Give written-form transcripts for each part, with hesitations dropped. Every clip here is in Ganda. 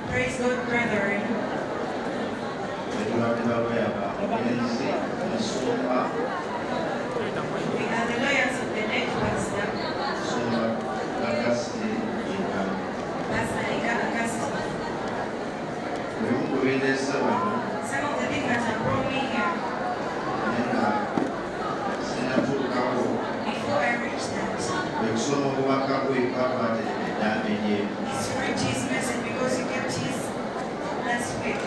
Praise God, brethren. We are the lawyers of the late pastor, Pastor Ika Augustine. Some of the things that have brought me here, before I reach that, is to read his message because he kept his last week.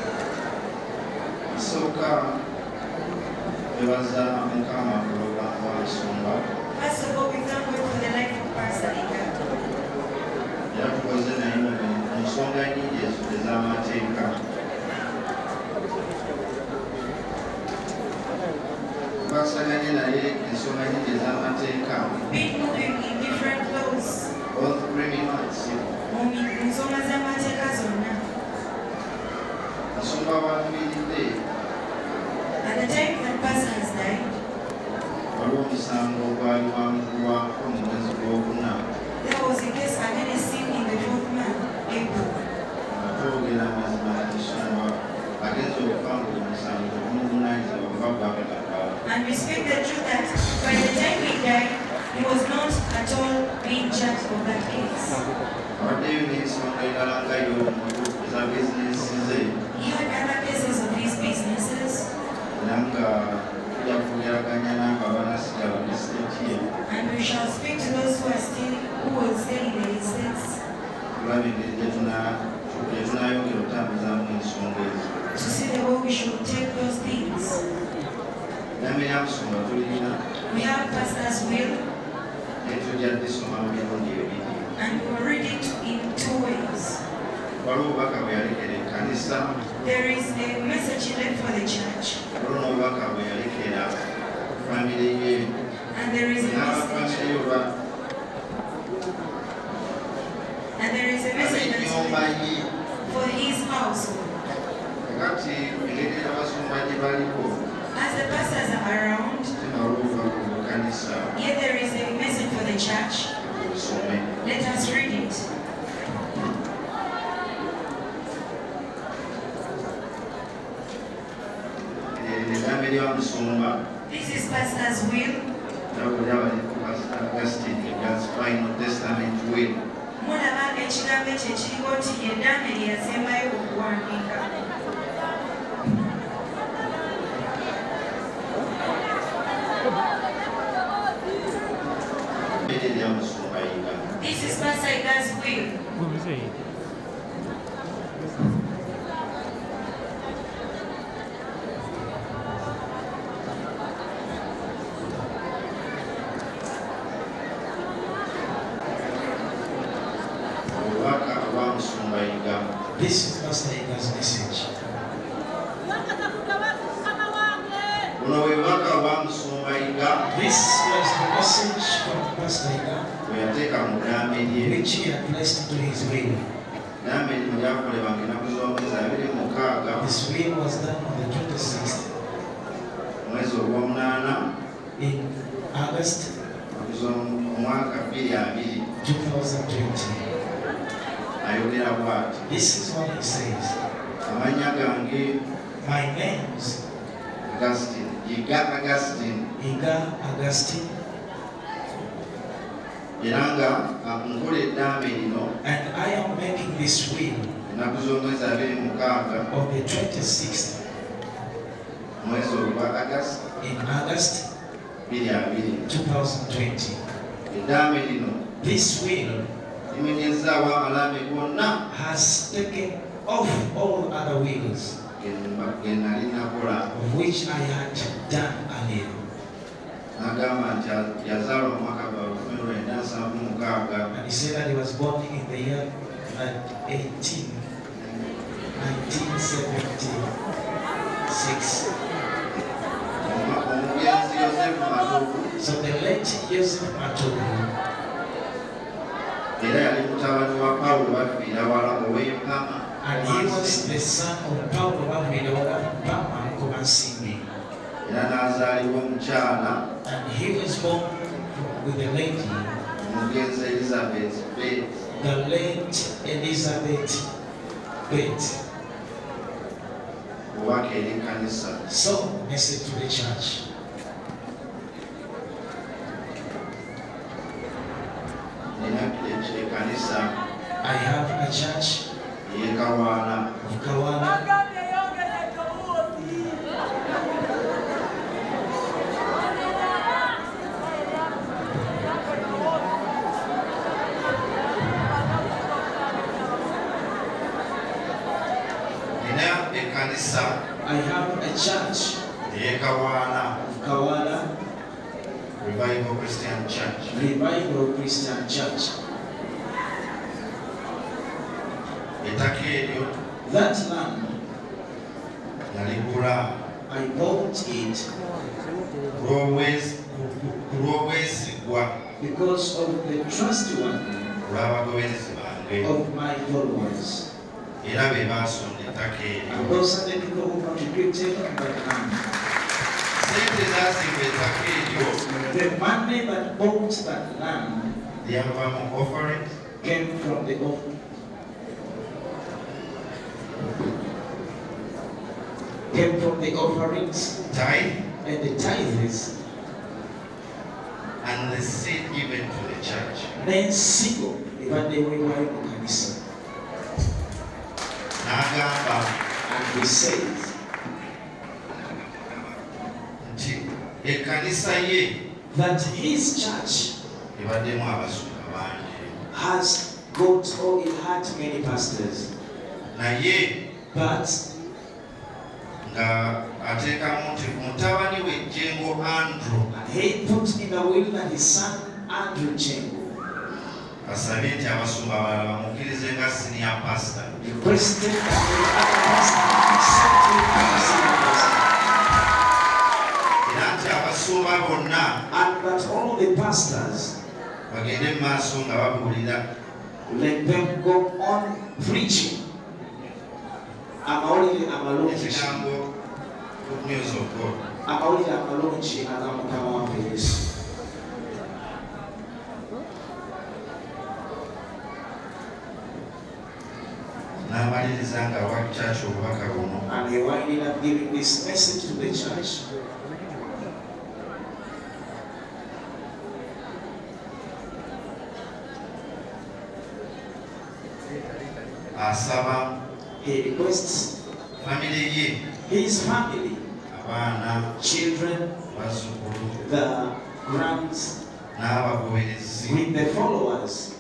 First of all, we thank God for the life of Pastor Ika. Been moving in different laws. Both criminals. Nsonga z'amateeka zonna. At the time that Pastor has died, there was a case against him in the 4th month, April. And we speak the truth that by the time he died, he was not at all being judged for that case. He had other cases of his businesses. And we shall speak to those who will stay in the estates to see the way we should take those things. We have Pastor's will, and we will read it in 2 ways. There is a message he left for the church, and there is a message that's for his household. As the pastors are around, yet there is a message for the church. Let us read it. This is Pastor's will. Mulaba ekigambo ekyo ekiriko nti eddaame lye yasembayo okuwandiika. This is Pastor Ika's will. This is Pastor Ika's message. This was the message from Pastor Ika, which he had placed into his will. This will was done on the 26th in August 2020. This is what he says. My name's Ika Augustine. And I am making this will of the 26th in August 2020. This will has taken off all other wills of which I had done earlier. And he said that he was born in the year 1976. So the late Joseph Matovu, and he was the son of Paulo Wavila Pama Komasimi. And he was born with the lady, the late Elizabeth So, message to the church. I have a church of Kawana. I have a church of Kawana. Revival Christian Church. Revival Christian Church. That land, I bought it because of the trustworthy of my followers. And those are the people who contributed to that land. The money that bought that land came from the offering. Came from the offerings, tithe, and the tithes, and the seed given to the church. Then sigo evandeweebwayo mu kanisa. And he says that his church has got or it had many pastors, but he put in the will that his son Andrew Chengo requested that the other pastor accept him and that all the pastors let them go on preaching amawulire amalungi aga Mukama waffe Yesu. And he winded up giving this message to the church. He requests his family, children, the grands, with the followers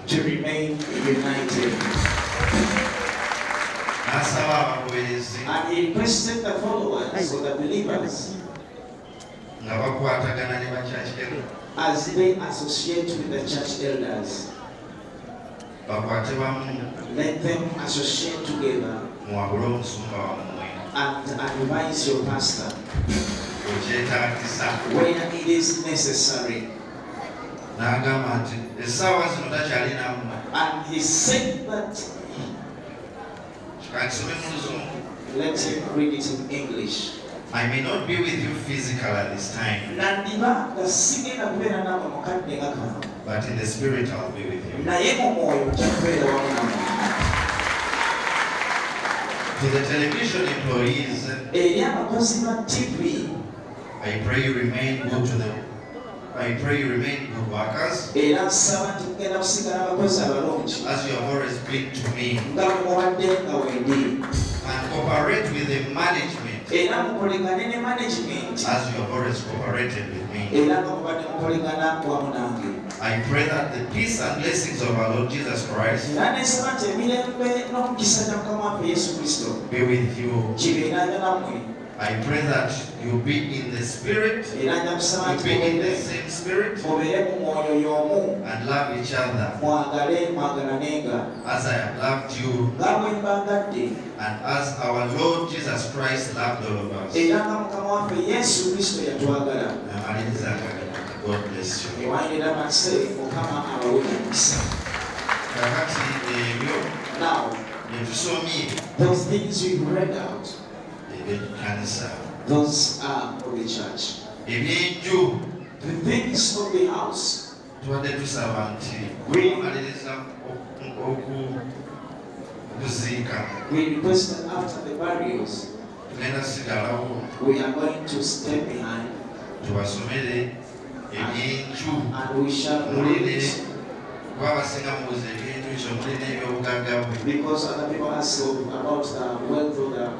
to remain united. And he requested the followers or the believers as they associate with the church elders. Let them associate together and advise your pastor when it is necessary. And he said that, let him read it in English. I may not be with you physically at this time, but in the spirit I'll be with you. To the television employees, I pray you remain good to them. I pray you remain good workers, as you have always been to me, and cooperate with the management as you have always cooperated with me. I pray that the peace and blessings of our Lord Jesus Christ be with you. I pray that you be in the spirit, you be in the same spirit, and love each other as I have loved you, and as our Lord Jesus Christ loved all of us. God bless you. Now, those things we read out, those are of the church. The things of the house. We request that after the burials, we are going to step behind and we shall read, because other people ask about the wealth of the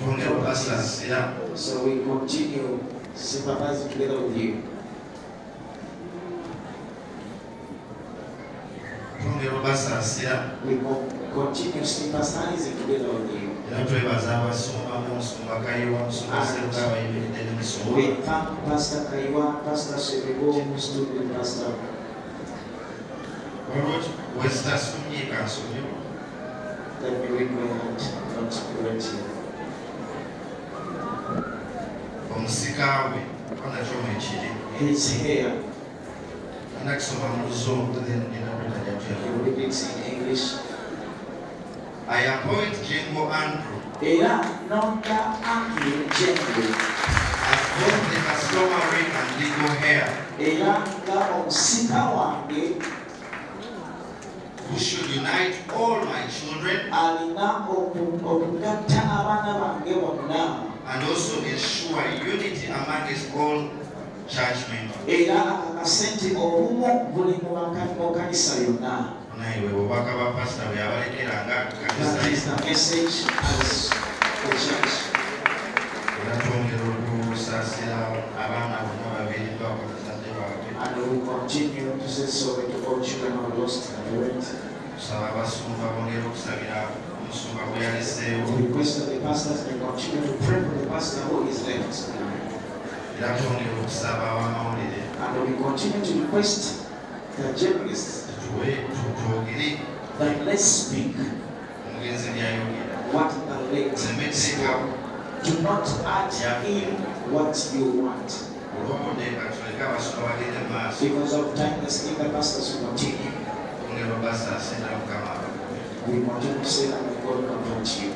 properties. So we continue sympathizing together with you. We continue sympathizing together with you. We thank Pastor Kaiwa, Pastor Shebego, who stood with Pastor. Let me read my hand, not correct here. His hair. You read it in English. I appoint Jingo Andrew as both the customary and legal heir, who should unite all my children and also ensure unity amongst all church members. That is the message as the church. And we will continue to say sorry to all children who are lost and parents. We request that the pastors may continue to pray for the pastor who is left. And we continue to request the journalists that let's speak what the late spoke. Do not add in what you want. Because of time, the speaker pastors will continue. We continue to say that God confront you.